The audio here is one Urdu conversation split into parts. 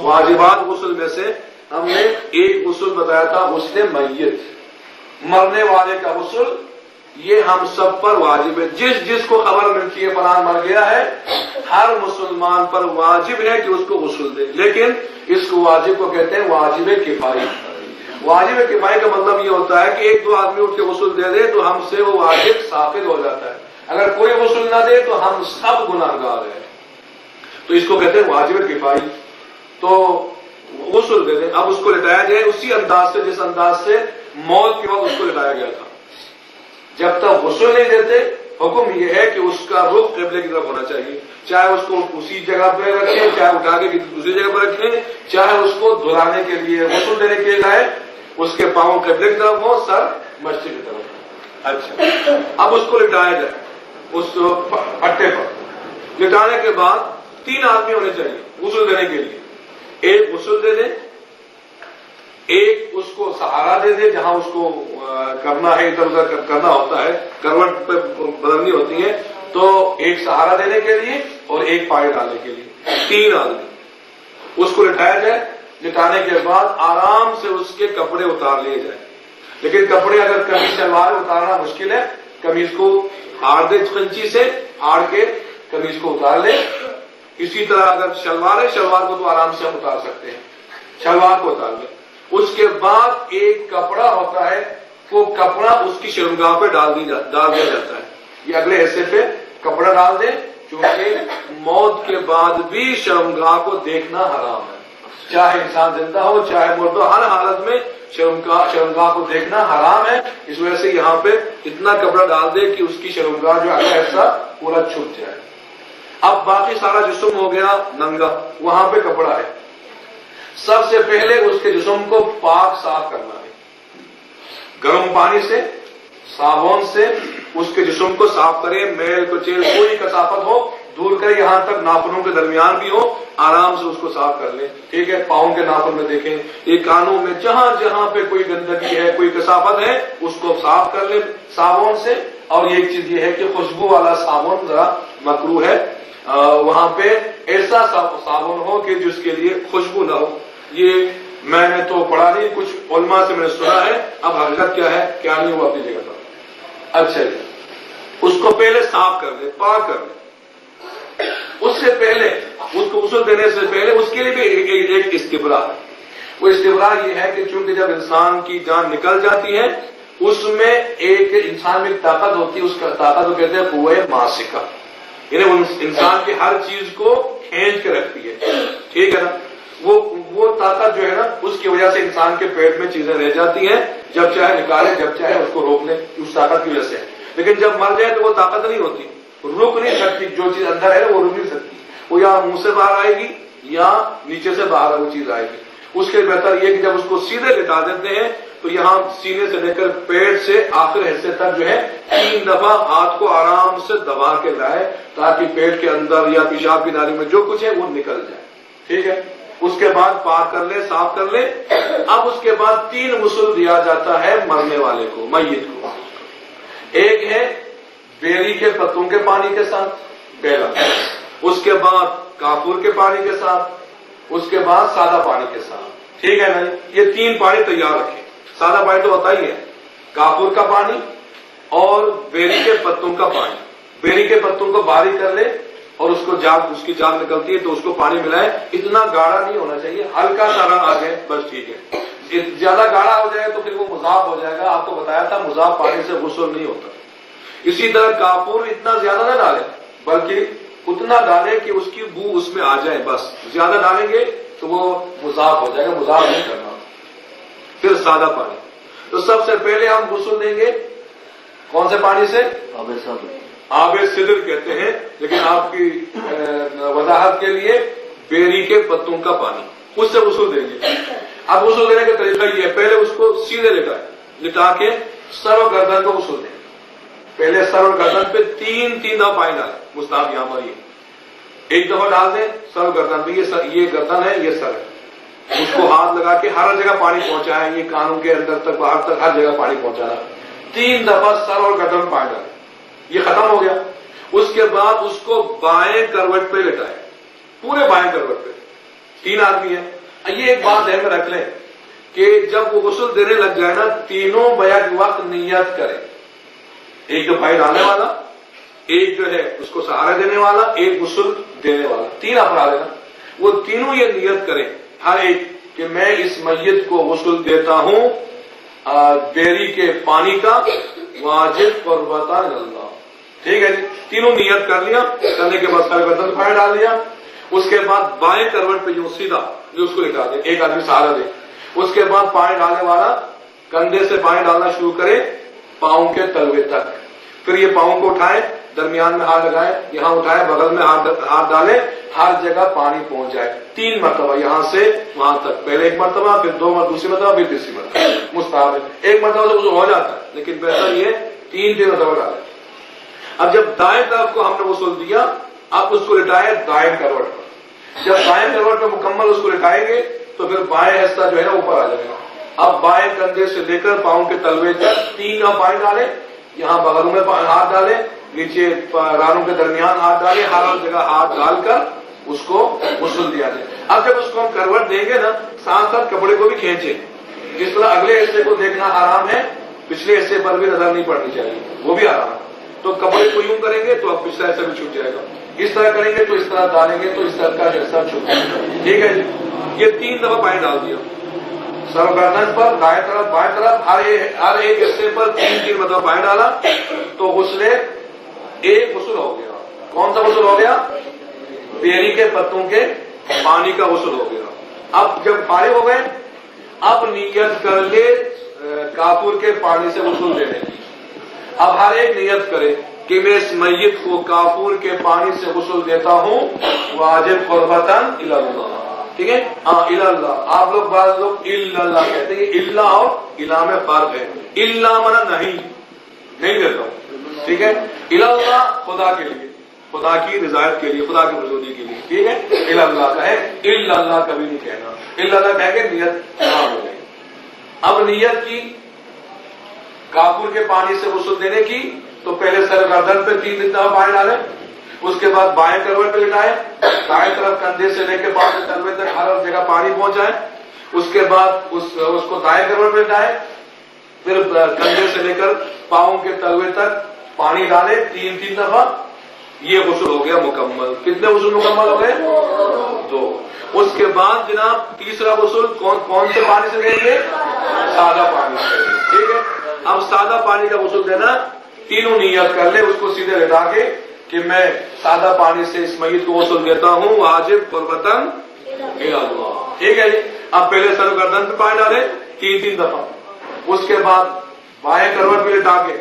واجبات غسل میں سے ہم نے ایک غسل بتایا تھا، غسل میت، مرنے والے کا غسل، یہ ہم سب پر واجب ہے۔ جس جس کو خبر ملتی ہے فلاں مر گیا ہے، ہر مسلمان پر واجب ہے کہ اس کو غسل دے، لیکن اس کو واجب کو کہتے ہیں واجب کفائی۔ واجب کفائی کا مطلب یہ ہوتا ہے کہ ایک دو آدمی اٹھ کے غسل دے دے تو ہم سے وہ واجب ثابت ہو جاتا ہے، اگر کوئی غسل نہ دے تو ہم سب گناہگار ہیں، تو اس کو کہتے ہیں واجب کفائی۔ تو غسل دے دیں، اب اس کو لٹایا جائے اسی انداز سے جس انداز سے موت کے وقت اس کو لٹایا گیا تھا۔ جب تک غسل نہیں دیتے حکم یہ ہے کہ اس کا رخ قبلے کی طرف ہونا چاہیے، چاہے اس کو اسی جگہ پہ رکھیں، چاہے اٹھا کے دوسری جگہ پہ رکھیں، چاہے اس کو دھلانے کے لیے غسل دینے کے لیے لائے، اس کے پاؤں قبلے کی طرف ہو، سر مسجد کی طرف ہو۔ اچھا، اب اس کو لٹایا جائے اس پٹے پر۔ لٹانے کے بعد 3 آدمی ہونے چاہیے غسل دینے کے لیے، ایک غسل دے دیں، ایک اس کو سہارا دے دے جہاں اس کو کرنا ہے، ادھر ادھر کرنا ہوتا ہے، کروٹ پہ بدلنی ہوتی ہے، تو ایک سہارا دینے کے لیے اور ایک پائے ڈالنے کے لیے، 3 آدمی۔ اس کو لٹایا جائے، لٹانے کے بعد آرام سے اس کے کپڑے اتار لیے جائیں، لیکن کپڑے اگر قمیض شلوار اتارنا مشکل ہے، قمیض کو پھاڑ دے، قینچی سے پھاڑ کے قمیض کو اتار لے۔ اسی طرح اگر شلوار ہے، شلوار کو تو آرام سے ہم اتار سکتے ہیں، شلوار کو اتار لیں۔ اس کے بعد ایک کپڑا ہوتا ہے، وہ کپڑا اس کی شرمگاہ پہ ڈال دیا جاتا ہے، یہ اگلے حصے پہ کپڑا ڈال دیں، کیونکہ موت کے بعد بھی شرمگاہ کو دیکھنا حرام ہے، چاہے انسان زندہ ہو چاہے مرد ہو، ہر حالت میں شرمگاہ کو دیکھنا حرام ہے۔ اس وجہ سے یہاں پہ اتنا کپڑا ڈال دے کہ اس کی شرمگاہ جو اگلا حصہ پورا چھپ جائے۔ اب باقی سارا جسم ہو گیا ننگا، وہاں پہ کپڑا ہے، سب سے پہلے اس کے جسم کو پاک صاف کرنا ہے، گرم پانی سے، صابن سے اس کے جسم کو صاف کریں، میل کچیل کوئی کثافت ہو دور کر، یہاں تک ناخنوں کے درمیان بھی ہو، آرام سے اس کو صاف کر لیں، ٹھیک ہے۔ پاؤں کے ناخن میں دیکھیں، یہ کانوں میں جہاں جہاں پہ کوئی گندگی ہے، کوئی کثافت ہے، اس کو صاف کر لیں صابن سے۔ اور ایک چیز یہ ہے کہ خوشبو والا صابن ذرا مکروہ ہے، وہاں پہ ایسا صابن ہو کہ جس کے لیے خوشبو نہ ہو۔ یہ میں نے تو پڑھا نہیں، کچھ علماء سے میں نے سنا ہے، اب حقیقت کیا ہے کیا نہیں وہ اپنی جگہ پر۔ اچھا جی، اس کو پہلے صاف کر لیں، پاک کر لیں۔ اس سے پہلے اس کو غسل دینے سے پہلے اس کے لیے بھی ایک استبراء ہے۔ وہ استبراء یہ ہے کہ چونکہ جب انسان کی جان نکل جاتی ہے، اس میں ایک انسان میں طاقت ہوتی ہے، اس کا طاقت کو کہتے ہیں قوہ ماسکہ، یعنی انسان کی ہر چیز کو کھینچ کے رکھتی ہے، ٹھیک ہے نا۔ وہ طاقت جو ہے نا، اس کی وجہ سے انسان کے پیٹ میں چیزیں رہ جاتی ہیں، جب چاہے نکالے، جب چاہے اس کو روک لے، اس طاقت کی وجہ سے۔ لیکن جب مر جائے تو وہ طاقت نہیں ہوتی، رک نہیں سکتی، جو چیز اندر ہے وہ رک نہیں سکتی، وہ یا منہ سے باہر آئے گی یا نیچے سے باہر وہ چیز آئے گی۔ اس کے بہتر یہ کہ جب اس کو سیدھے لٹا دیتے ہیں تو یہاں سینے سے لے کر پیٹ سے آخر حصے تک جو ہے 3 دفعہ ہاتھ کو آرام سے دبا کے لائے، تاکہ پیٹ کے اندر یا پیشاب کی نالی میں جو کچھ ہے وہ نکل جائے، ٹھیک ہے۔ اس کے بعد پاک کر لیں، صاف کر لیں۔ اب اس کے بعد 3 غسل دیا جاتا ہے مرنے والے کو، میت کو۔ ایک ہے بیری کے پتوں کے پانی کے ساتھ پہلا، اس کے بعد کافور کے پانی کے ساتھ، اس کے بعد سادہ پانی کے ساتھ، ٹھیک ہے نا۔ یہ 3 پانی تیار رکھیں، سادہ پانی تو ہوتا ہی ہے، کافور کا پانی اور بیری کے پتوں کا پانی۔ بیری کے پتوں کو باریک کر لیں اور اس کو اس کی جاگ نکلتی ہے تو اس کو پانی ملائے، اتنا گاڑھا نہیں ہونا چاہیے، ہلکا سا رنگ آ جائے بس ٹھیک ہے۔ زیادہ گاڑھا ہو جائے تو پھر وہ مذاب ہو جائے گا، آپ کو بتایا تھا مذاب پانی سے غسل نہیں ہوتا۔ اسی طرح کافور اتنا زیادہ نہ ڈالیں، بلکہ اتنا ڈالیں کہ اس کی بو اس میں آ جائے، بس زیادہ ڈالیں گے تو وہ مذاب ہو جائے گا، مذاب نہیں کرنا۔ پھر سادہ پانی، تو سب سے پہلے ہم غسل دیں گے کون سے پانی سے؟ آب سدر کہتے ہیں، لیکن آپ کی وضاحت کے لیے بیری کے پتوں کا پانی، اس سے غسل دیں گے۔ اب غسل دینے کا طریقہ یہ ہے، پہلے اس کو سیدھے لٹا کے سر و گردن کو غسل دیں۔ پہلے سر اور گردن پہ تین دفعہ پانی ڈالیں، مستحب یہاں پر یہ ایک دفعہ ڈال دیں سر و گردن پہ، یہ گردن ہے، یہ سر ہے، اس کو ہاتھ لگا کے ہر جگہ پانی پہنچائیں، یہ کانوں کے اندر تک باہر تک ہر جگہ پانی پہنچانا، 3 دفعہ سر اور گردن پہ پانی ڈالیں، یہ ختم ہو گیا۔ اس کے بعد اس کو بائیں کروٹ پہ لٹائیں، پورے بائیں کروٹ پہ، 3 آدمی ہیں۔ یہ ایک بات ذہن میں رکھ لیں کہ جب وہ غسل دینے لگ جائے نا، تینوں بیک وقت نیت کریں، ایک جو بھائی ڈالنے والا، ایک جو ہے اس کو سہارا دینے والا، ایک غسل دینے والا، 3 افراد ہے نا، وہ تینوں یہ نیت کریں ہر ایک کہ میں اس میت کو غسل دیتا ہوں بیری کے پانی کا، واجب قربتاً اللہ۔ ٹھیک ہے جی، تینوں نیت کر لیا، کرنے کے بعد سر گردن پانی ڈال دیا، اس کے بعد بائیں کروٹ پہ جو سیدھا جو اس کو لٹا دے، ایک آدمی سہارا دے، اس کے بعد پانی ڈالنے والا کندھے سے پانی ڈالنا شروع کرے پاؤں کے تلوے تک، پھر یہ پاؤں کو اٹھائیں، درمیان میں ہاتھ لگائیں، یہاں اٹھائیں، بغل میں ہاتھ ڈالیں، ہر جگہ پانی پہنچ جائے، 3 مرتبہ یہاں سے وہاں تک، پہلے 1 مرتبہ، پھر 2 مرتبہ، دوسری مرتبہ، پھر تیسری مرتبہ، مستحب ہے، 1 مرتبہ سے غسل ہو جاتا ہے، لیکن بہتر یہ 3 مرتبہ ڈالیں۔ اب جب دائیں طرف کو ہم نے غسل دیا، اب اس کو لٹائیں دائیں کروٹ پر، جب دائیں کروٹ پہ مکمل اس کو لٹائیں گے تو پھر بائیں حصہ جو ہے نا اوپر آ جائے گا۔ اب بائیں کندھے سے لے کر پاؤں کے تلوے تک 3 پانی ڈالیں، یہاں بغلوں میں ہاتھ ڈالیں، نیچے رانوں کے درمیان ہاتھ ڈالیں، ہر جگہ ہاتھ ڈال کر اس کو غسل دیا جائے۔ اب جب اس کو ہم کروٹ دیں گے نا، ساتھ ساتھ کپڑے کو بھی کھینچیں، جس طرح اگلے حصے کو دیکھنا حرام ہے، پچھلے حصے پر بھی نظر نہیں پڑنی چاہیے، وہ بھی حرام ہے۔ تو کپڑے کو یوں کریں گے تو اب پچھلا حصہ بھی چھوٹ جائے گا، اس طرح کریں گے تو اس طرح ڈالیں گے تو اس طرح کا حصہ چھوٹ جائے گا۔ ٹھیک ہے جی، یہ 3 دفعہ پانی ڈال دیا، سر گردن پر، دائیں طرف، بائیں طرف، ہر ایک حصے پر 3 مرتبہ پانی ڈالا، تو غسل ایک غسل ہو گیا۔ کون سا غسل ہو گیا؟ بیری کے پتوں کے پانی کا غسل ہو گیا۔ اب جب فارغ ہو گئے، اب نیت کر لے کافور کے پانی سے غسل دینے کی۔ اب ہر ایک نیت کرے کہ میں اس میت کو کافور کے پانی سے غسل دیتا ہوں، واجب قربتاً الی اللہ۔ ٹھیک ہے، ہاں الی اللہ، آپ لوگ بعض لوگ الی اللہ کہتے ہیں، اللہ اور الا میں فرق ہے، اللہ منا نہیں دیتا ہوں، ٹھیک ہے، الی اللہ خدا کے لیے، خدا کی رضایت کے لیے، خدا کی مزدوری کے لیے، ٹھیک ہے، الی اللہ کا ہے، الا اللہ کبھی نہیں کہنا، الا اللہ کہیں گے نیت خراب ہو گئی۔ اب نیت کی کافور کے پانی سے غسل دینے کی، تو پہلے سر گردن پہ 3 دفعہ پانی ڈالیں، اس کے بعد بائیں کروٹ پہ لٹائیں، دائیں طرف کندھے سے لے کے پاؤں کے تلوے تک ہر جگہ پانی پہنچائیں، اس کے بعد اس کو دائیں کروٹ پہ لٹائیں، پھر کندھے سے لے کر پاؤں کے تلوے تک پانی ڈالیں 3 دفعہ۔ یہ غسل ہو گیا مکمل۔ کتنے غسل مکمل ہو گئے؟ 2۔ اس کے بعد جناب تیسرا غسل کون سے پانی سے دیں گے؟ سادہ پانی سے، ٹھیک ہے۔ اب سادہ پانی کا غسل دینا، تینوں نیت کر لے، اس کو سیدھے لٹا کے کہ میں سادہ پانی سے اس میت کو غسل دیتا ہوں، واجب قربتاً الی اللہ۔ ٹھیک ہے جی، اب پہلے سر گردن پہ پانی ڈالے 3 دفعہ، اس کے بعد بائیں کروٹ پہ لٹا کے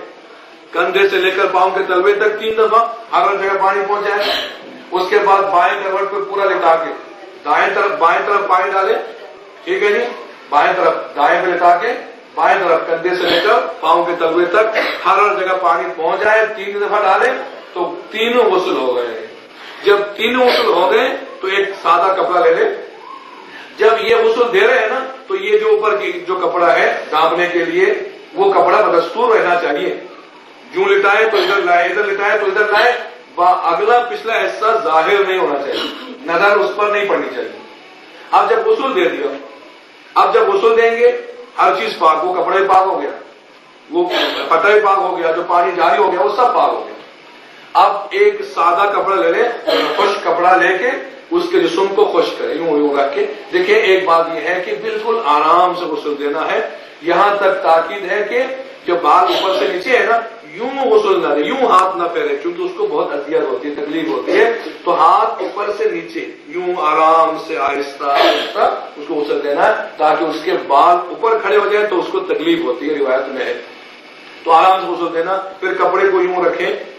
کندھے سے لے کر پاؤں کے تلوے تک 3 دفعہ، ہر جگہ پانی پہنچائے، اس کے بعد بائیں کروٹ پہ پورا لٹا کے بائیں طرف پانی ڈالے، ٹھیک ہے جی، بائیں طرف دائیں پہ لٹا کے بائیں طرف کندھے سے لے کر پاؤں کے تلوے تک ہر جگہ پانی پہنچ جائے، 3 دفعہ ڈالے تو تینوں غسل ہو گئے۔ جب تینوں غسل ہو گئے تو ایک سادہ کپڑا لے لے، جب یہ غسل دے رہے ہیں نا تو یہ جو اوپر کی جو کپڑا ہے ڈھانپنے کے لیے، وہ کپڑا بدستور رہنا چاہیے، یوں لٹائے تو ادھر لائے، ادھر لٹائے تو ادھر لائے، اگلا پچھلا حصہ ظاہر نہیں ہونا چاہیے، نظر اس پر نہیں پڑنی چاہیے۔ اب جب غسل دے دیا، اب جب غسل دیں گے ہر چیز پاک، وہ کپڑے پاک ہو گیا، وہ پٹا بھی پاک ہو گیا، جو پانی جاری ہو گیا وہ سب پاک ہو گیا۔ اب ایک سادہ کپڑا لے لیں، خشک کپڑا لے کے اس کے جسم کو خشک کریں، یوں رکھ کے دیکھیں۔ ایک بات یہ ہے کہ بالکل آرام سے غسل دینا ہے، یہاں تک تاکید ہے کہ جو بال اوپر سے نیچے ہے نا، یوں غسل نہ دے، یوں ہاتھ نہ پھیرے، کیونکہ اس کو بہت اذیت ہوتی ہے، تکلیف ہوتی ہے، تو ہاتھ اوپر سے نیچے یوں آرام سے آہستہ آہستہ اس کو غسل دینا ہے، تاکہ اس کے بال اوپر کھڑے ہو جائیں تو اس کو تکلیف ہوتی ہے، روایت میں ہے، تو آرام سے غسل دینا۔ پھر کپڑے کو یوں رکھیں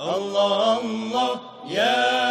Allah Allah, ya